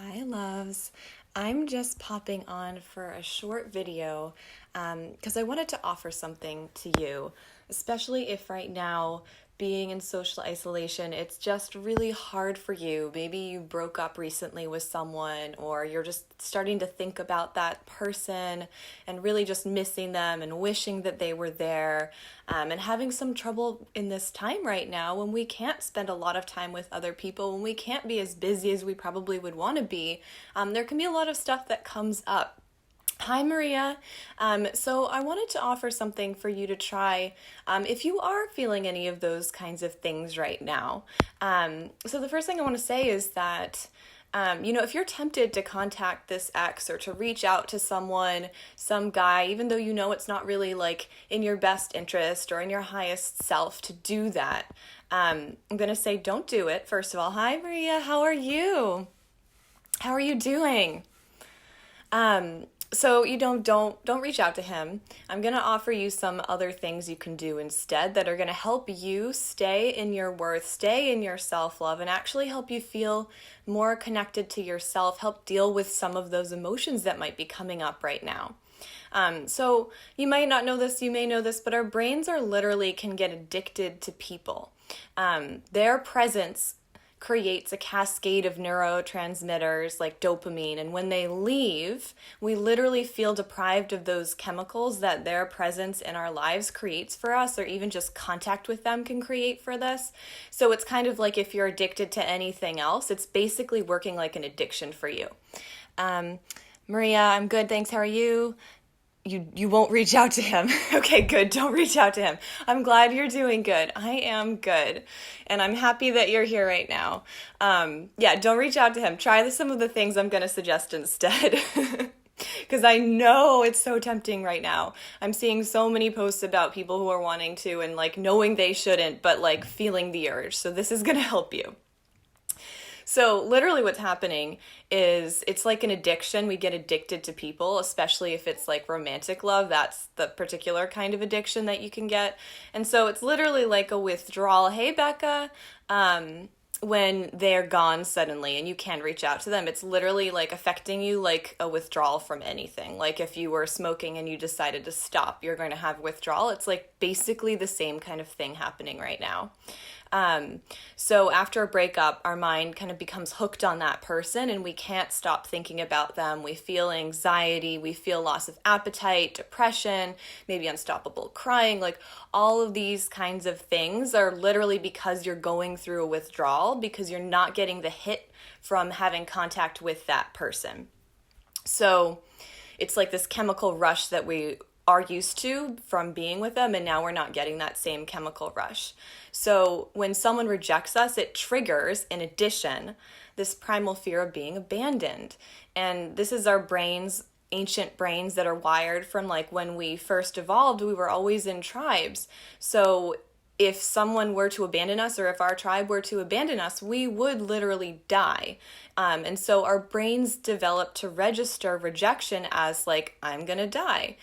Hi, loves. I'm just popping on for a short video because I wanted to offer something to you, especially if right now, being in social isolation, it's just really hard for you. Maybe you broke up recently with someone, or you're just starting to think about that person and really just missing them and wishing that they were there, and having some trouble in this time right now when we can't spend a lot of time with other people, when we can't be as busy as we probably would want to be. There can be a lot of stuff that comes up. Hi, Maria. So I wanted to offer something for you to try if you are feeling any of those kinds of things right now. So the first thing I want to say is that, if you're tempted to contact this ex or to reach out to someone, some guy, even though you know it's not really like in your best interest or in your highest self to do that, I'm going to say don't do it, first of all. Hi, Maria. How are you? How are you doing? So you don't reach out to him. I'm going to offer you some other things you can do instead that are going to help you stay in your worth, stay in your self-love, and actually help you feel more connected to yourself, help deal with some of those emotions that might be coming up right now. So you might not know this, you may know this, but our brains are literally can get addicted to people. Their presence creates a cascade of neurotransmitters like dopamine, and when they leave, we literally feel deprived of those chemicals that their presence in our lives creates for us, or even just contact with them can create for this. So it's kind of like if you're addicted to anything else, it's basically working like an addiction for you. Maria, I'm good, thanks. How are you? You won't reach out to him. Okay, good. Don't reach out to him. I'm glad you're doing good. I am good. And I'm happy that you're here right now. Yeah, don't reach out to him. Try some of the things I'm going to suggest instead. Because I know it's so tempting right now. I'm seeing so many posts about people who are wanting to and like knowing they shouldn't, but like feeling the urge. So this is going to help you. So literally what's happening is it's like an addiction. We get addicted to people, especially if it's like romantic love. That's the particular kind of addiction that you can get. And so it's literally like a withdrawal. Hey, Becca. When they're gone suddenly and you can't reach out to them, it's literally like affecting you like a withdrawal from anything. Like if you were smoking and you decided to stop, you're going to have withdrawal. It's like basically the same kind of thing happening right now. So after a breakup, our mind kind of becomes hooked on that person and we can't stop thinking about them. We feel anxiety, we feel loss of appetite, depression, maybe unstoppable crying. Like all of these kinds of things are literally because you're going through a withdrawal, because you're not getting the hit from having contact with that person. So it's like this chemical rush that we are used to from being with them, and now we're not getting that same chemical rush. So when someone rejects us, it triggers, in addition, this primal fear of being abandoned. And this is our brains, ancient brains that are wired from like when we first evolved, we were always in tribes. So if someone were to abandon us, or if our tribe were to abandon us, we would literally die. And so our brains develop to register rejection as like, I'm gonna die.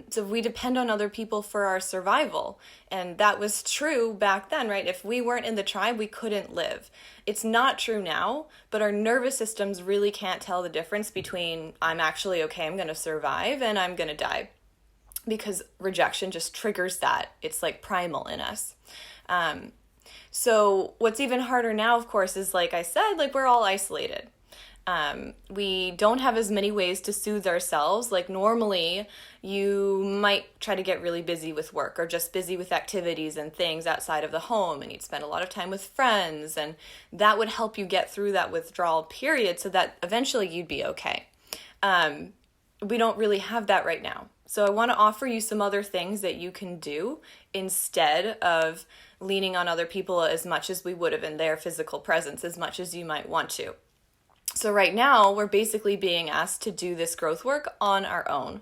So we depend on other people for our survival. And that was true back then, right? If we weren't in the tribe, we couldn't live. It's not true now, but our nervous systems really can't tell the difference between I'm actually okay, I'm gonna survive, and I'm gonna die, because rejection just triggers that. It's like primal in us. So what's even harder now, of course, is like I said, like we're all isolated. We don't have as many ways to soothe ourselves. Like normally you might try to get really busy with work or just busy with activities and things outside of the home, and you'd spend a lot of time with friends, and that would help you get through that withdrawal period so that eventually you'd be okay. We don't really have that right now. So I want to offer you some other things that you can do instead of leaning on other people as much as we would have in their physical presence, as much as you might want to. So right now, we're basically being asked to do this growth work on our own.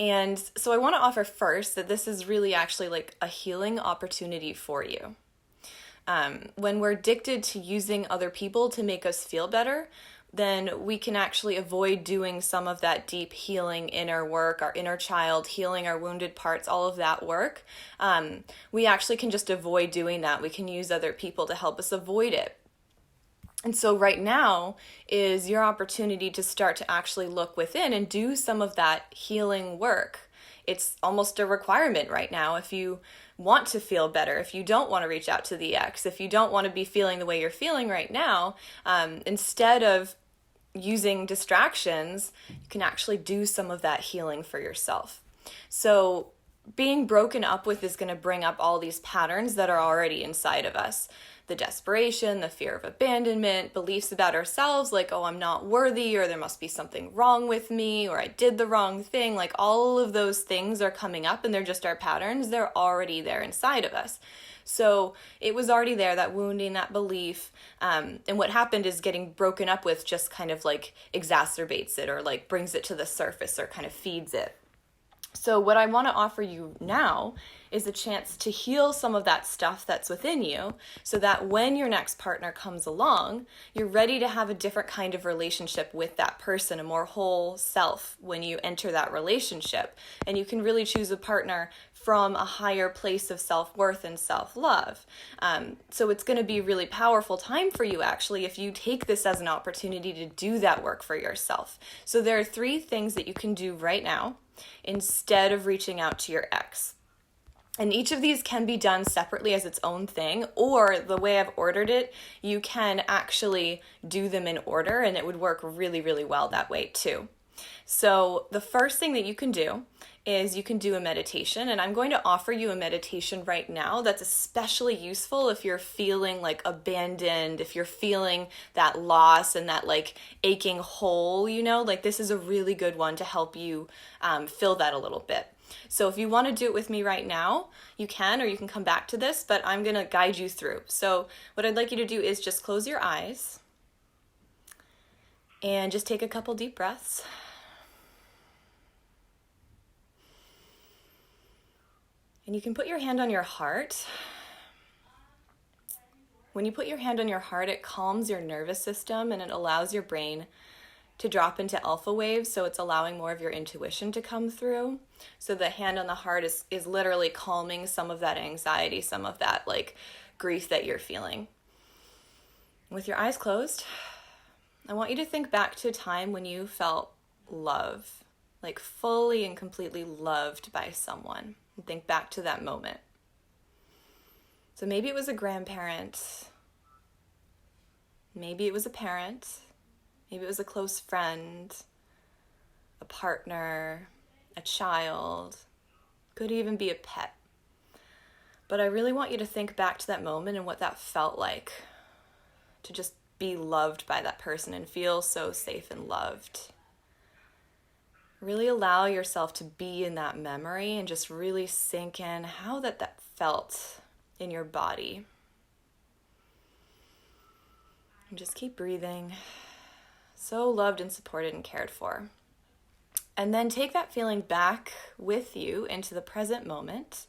And so I want to offer first that this is really actually like a healing opportunity for you. When we're addicted to using other people to make us feel better, then we can actually avoid doing some of that deep healing inner work, our inner child, healing our wounded parts, all of that work. We actually can just avoid doing that. We can use other people to help us avoid it. And so right now is your opportunity to start to actually look within and do some of that healing work. It's almost a requirement right now if you want to feel better, if you don't want to reach out to the ex, if you don't want to be feeling the way you're feeling right now, instead of using distractions, you can actually do some of that healing for yourself. So being broken up with is going to bring up all these patterns that are already inside of us. The desperation, the fear of abandonment, beliefs about ourselves like, oh, I'm not worthy, or there must be something wrong with me, or I did the wrong thing. Like all of those things are coming up and they're just our patterns. They're already there inside of us. So it was already there, that wounding, that belief. And what happened is getting broken up with just kind of like exacerbates it, or like brings it to the surface, or kind of feeds it. So what I want to offer you now is a chance to heal some of that stuff that's within you, so that when your next partner comes along, you're ready to have a different kind of relationship with that person, a more whole self when you enter that relationship. And you can really choose a partner from a higher place of self-worth and self-love. So it's going to be a really powerful time for you, actually, if you take this as an opportunity to do that work for yourself. So there are 3 things that you can do right now instead of reaching out to your ex. And each of these can be done separately as its own thing, or the way I've ordered it, you can actually do them in order, and it would work really, really well that way too. So the first thing that you can do is you can do a meditation, and I'm going to offer you a meditation right now that's especially useful if you're feeling like abandoned, if you're feeling that loss and that like aching hole, like this is a really good one to help you fill that a little bit. So if you want to do it with me right now, you can, or you can come back to this, but I'm going to guide you through. So what I'd like you to do is just close your eyes and just take a couple deep breaths. And you can put your hand on your heart. When you put your hand on your heart, it calms your nervous system and it allows your brain to drop into alpha waves, so it's allowing more of your intuition to come through. So the hand on the heart is literally calming some of that anxiety, some of that like grief that you're feeling. With your eyes closed, I want you to think back to a time when you felt love, like fully and completely loved by someone. And think back to that moment. So maybe it was a grandparent, maybe it was a parent, maybe it was a close friend, a partner, a child, could even be a pet. But I really want you to think back to that moment and what that felt like, to just be loved by that person and feel so safe and loved. Really allow yourself to be in that memory and just really sink in how that felt in your body. And just keep breathing. So loved and supported and cared for. And then take that feeling back with you into the present moment.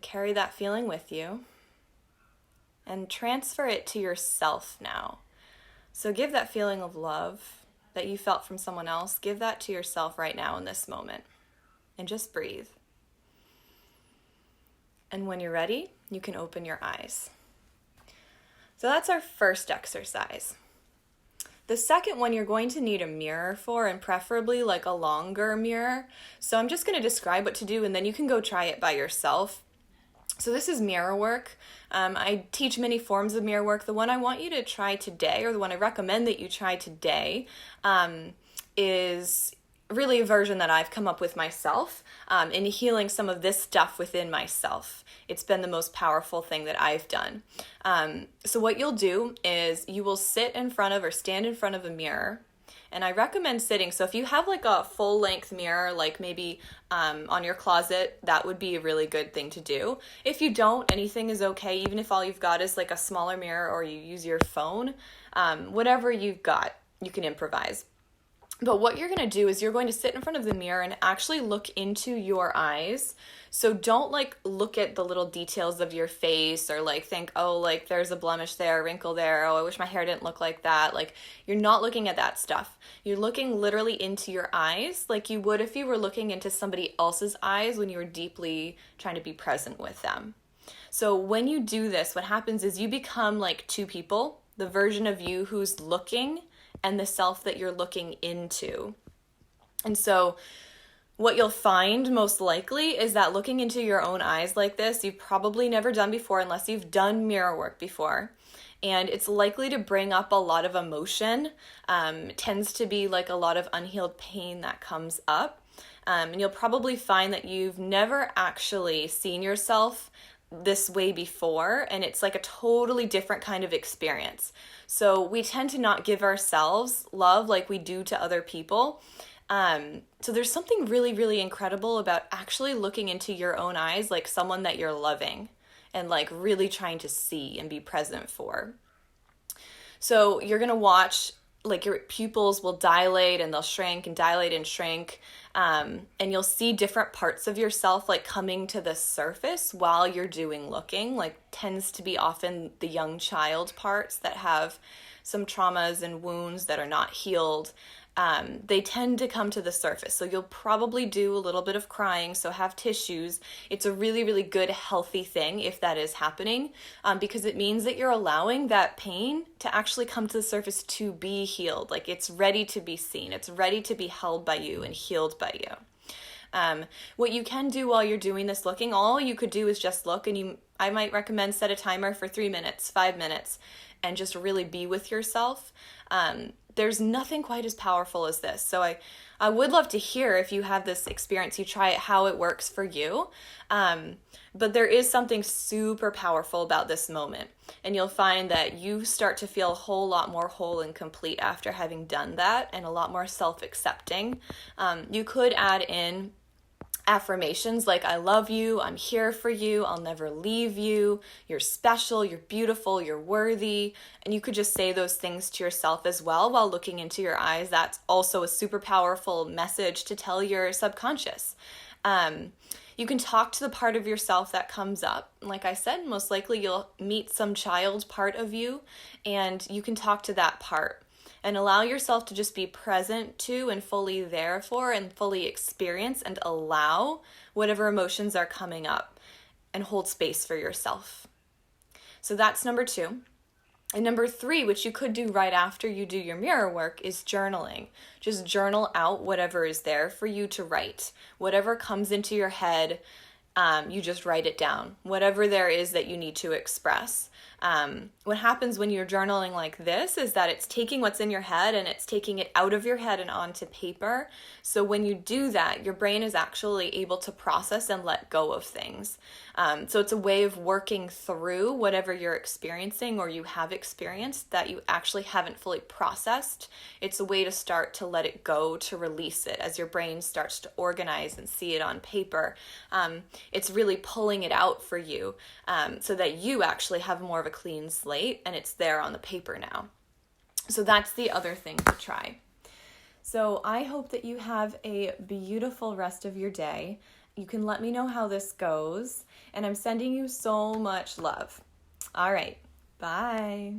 Carry that feeling with you and transfer it to yourself now. So give that feeling of love that you felt from someone else, give that to yourself right now in this moment. And just breathe. And when you're ready, you can open your eyes. So that's our first exercise. The second one you're going to need a mirror for, and preferably like a longer mirror. So I'm just going to describe what to do and then you can go try it by yourself. So this is mirror work. I teach many forms of mirror work. The one I want you to try today, or the one I recommend that you try today, is really a version that I've come up with myself in healing some of this stuff within myself. It's been the most powerful thing that I've done. So what you'll do is you will sit in front of or stand in front of a mirror. And I recommend sitting. So if you have like a full length mirror, like maybe on your closet, that would be a really good thing to do. If you don't, anything is okay. Even if all you've got is like a smaller mirror or you use your phone, whatever you've got, you can improvise. But what you're going to do is you're going to sit in front of the mirror and actually look into your eyes. So don't like look at the little details of your face or like think, oh, like there's a blemish there, a wrinkle there. Oh, I wish my hair didn't look like that. Like you're not looking at that stuff. You're looking literally into your eyes like you would if you were looking into somebody else's eyes when you were deeply trying to be present with them. So when you do this, what happens is you become like two people the version of you who's looking and the self that you're looking into. And so what you'll find most likely is that looking into your own eyes like this, you've probably never done before unless you've done mirror work before. And it's likely to bring up a lot of emotion. It tends to be like a lot of unhealed pain that comes up. And you'll probably find that you've never actually seen yourself this way before, and it's like a totally different kind of experience. So we tend to not give ourselves love like we do to other people. So there's something really, really incredible about actually looking into your own eyes like someone that you're loving and like really trying to see and be present for. So you're going to watch, like your pupils will dilate and they'll shrink and dilate and shrink. And you'll see different parts of yourself like coming to the surface while you're doing looking, like tends to be often the young child parts that have some traumas and wounds that are not healed. They tend to come to the surface. So you'll probably do a little bit of crying, so have tissues. It's a really, really good, healthy thing if that is happening, because it means that you're allowing that pain to actually come to the surface to be healed. Like it's ready to be seen. It's ready to be held by you and healed by you. What you can do while you're doing this looking, all you could do is just look, and I might recommend set a timer for 3 minutes, 5 minutes, and just really be with yourself. There's nothing quite as powerful as this. So I would love to hear if you have this experience, you try it, how it works for you. But there is something super powerful about this moment. And you'll find that you start to feel a whole lot more whole and complete after having done that, and a lot more self-accepting. You could add in affirmations like, I love you, I'm here for you, I'll never leave you, you're special, you're beautiful, you're worthy. And you could just say those things to yourself as well while looking into your eyes. That's also a super powerful message to tell your subconscious. You can talk to the part of yourself that comes up. Like I said, most likely you'll meet some child part of you, and you can talk to that part. And allow yourself to just be present to and fully there for and fully experience and allow whatever emotions are coming up, and hold space for yourself. So that's number 2. And number 3, which you could do right after you do your mirror work, is journaling. Just journal out whatever is there for you to write. Whatever comes into your head, you just write it down. Whatever there is that you need to express. What happens when you're journaling like this is that it's taking what's in your head and it's taking it out of your head and onto paper. So when you do that, your brain is actually able to process and let go of things. So it's a way of working through whatever you're experiencing or you have experienced that you actually haven't fully processed. It's a way to start to let it go, to release it as your brain starts to organize and see it on paper. It's really pulling it out for you so that you actually have more of a clean slate and it's there on the paper now. So that's the other thing to try. So I hope that you have a beautiful rest of your day. You can let me know how this goes, and I'm sending you so much love. All right, bye.